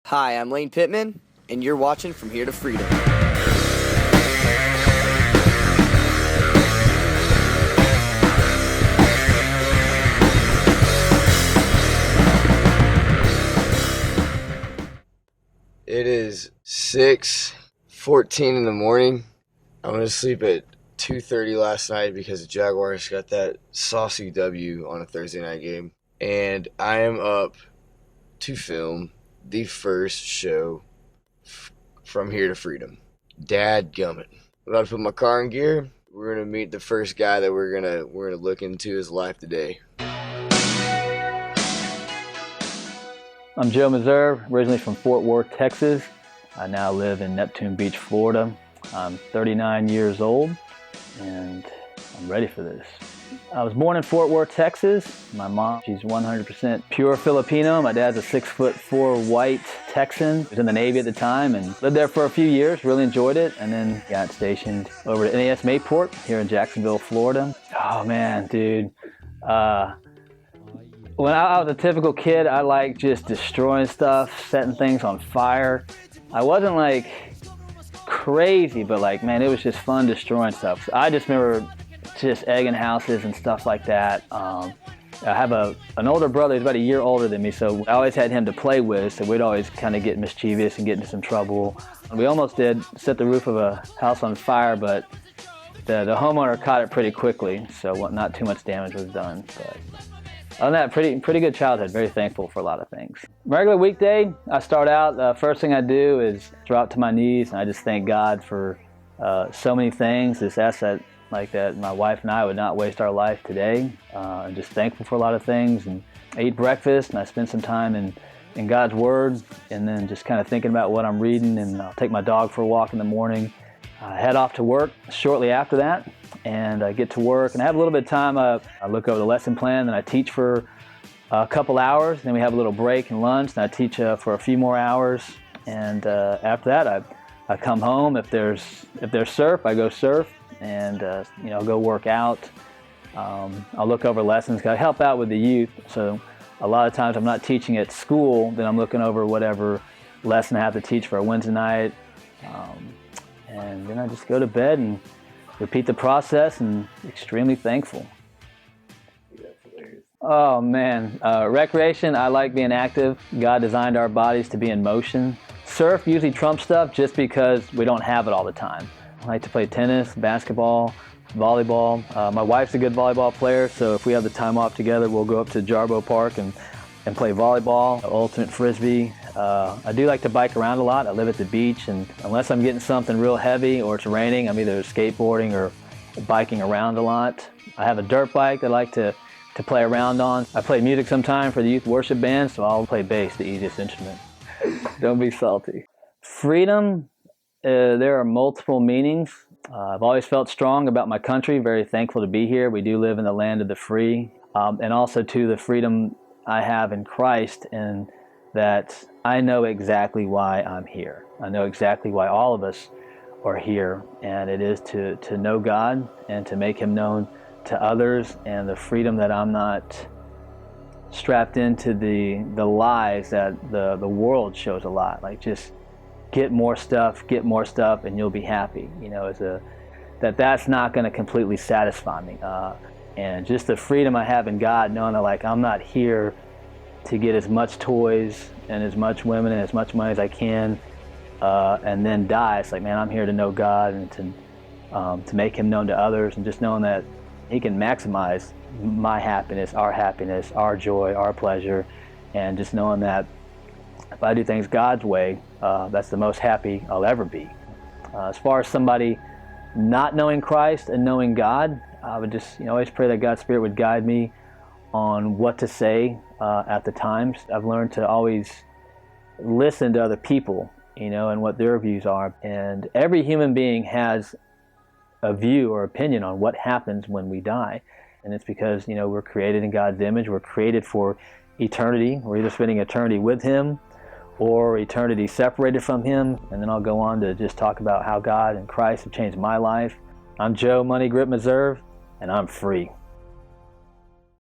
Hi, I'm Lane Pittman, and you're watching From Here to Freedom. It is 6:14 in the morning. I went to sleep at 2:30 last night because the Jaguars got that saucy W on a Thursday night game. And I am up to film the first show From Here to Freedom. Dadgummit. I'm about to put my car in gear. We're gonna meet the first guy that we're gonna look into his life today. I'm Joe Meserve, originally from Fort Worth, Texas. I now live in Neptune Beach, Florida. I'm 39 years old, and I'm ready for this. I was born in Fort Worth, Texas. My mom, she's 100% pure Filipino. My dad's a 6'4" white Texan. He was in the Navy at the time and lived there for a few years, really enjoyed it, and then got stationed over at NAS Mayport here in Jacksonville, Florida. Oh man, dude. When I was a typical kid, I liked just destroying stuff, setting things on fire. I wasn't like crazy, but like, man, it was just fun destroying stuff. I just remember just egging houses and stuff like that. I have an older brother, he's about a year older than me, so I always had him to play with, so we'd always kind of get mischievous and get into some trouble. We almost did set the roof of a house on fire, but the homeowner caught it pretty quickly, so not too much damage was done. But other than that, pretty good childhood. Very thankful for a lot of things. Regular weekday, I start out, the first thing I do is drop to my knees, and I just thank God for so many things. Just ask that my wife and I would not waste our life today. I'm just thankful for a lot of things. And I eat breakfast, and I spend some time in God's Word, and then just kind of thinking about what I'm reading, and I'll take my dog for a walk in the morning. I head off to work shortly after that, and I get to work, and I have a little bit of time. I look over the lesson plan, then I teach for a couple hours, then we have a little break and lunch, and I teach for a few more hours, and after that I come home. If there's surf, I go surf, and go work out. I'll look over lessons. I help out with the youth, so a lot of times I'm not teaching at school, then I'm looking over whatever lesson I have to teach for a Wednesday night, and then I just go to bed and repeat the process, and extremely thankful. Oh man, recreation, I like being active. God designed our bodies to be in motion. Surf usually trumps stuff just because we don't have it all the time. I like to play tennis, basketball, volleyball. My wife's a good volleyball player, so if we have the time off together, we'll go up to Jarbo Park and play volleyball, ultimate frisbee. I do like to bike around a lot. I live at the beach, and unless I'm getting something real heavy or it's raining, I'm either skateboarding or biking around a lot. I have a dirt bike that I like to play around on. I play music sometime for the youth worship band, so I'll play bass, the easiest instrument. Don't be salty. Freedom, there are multiple meanings. I've always felt strong about my country, very thankful to be here. We do live in the land of the free, and also the freedom I have in Christ, and that I know exactly why I'm here. I know exactly why all of us are here, and it is to know God and to make Him known to others, and the freedom that I'm not strapped into the lies that the world shows a lot, like just get more stuff, and you'll be happy. That's not going to completely satisfy me. And just the freedom I have in God, knowing that I'm not here to get as much toys and as much women and as much money as I can, and then die. It's like, man, I'm here to know God and to make Him known to others, and just knowing that He can maximize my happiness, our joy, our pleasure, and just knowing that if I do things God's way, that's the most happy I'll ever be. As far as somebody not knowing Christ and knowing God, I would just always pray that God's Spirit would guide me on what to say at the times. I've learned to always listen to other people, and what their views are. And every human being has a view or opinion on what happens when we die. And it's because, we're created in God's image. We're created for eternity. We're either spending eternity with Him or eternity separated from Him. And then I'll go on to just talk about how God and Christ have changed my life. I'm Joe Money Grip Meserve, and I'm free.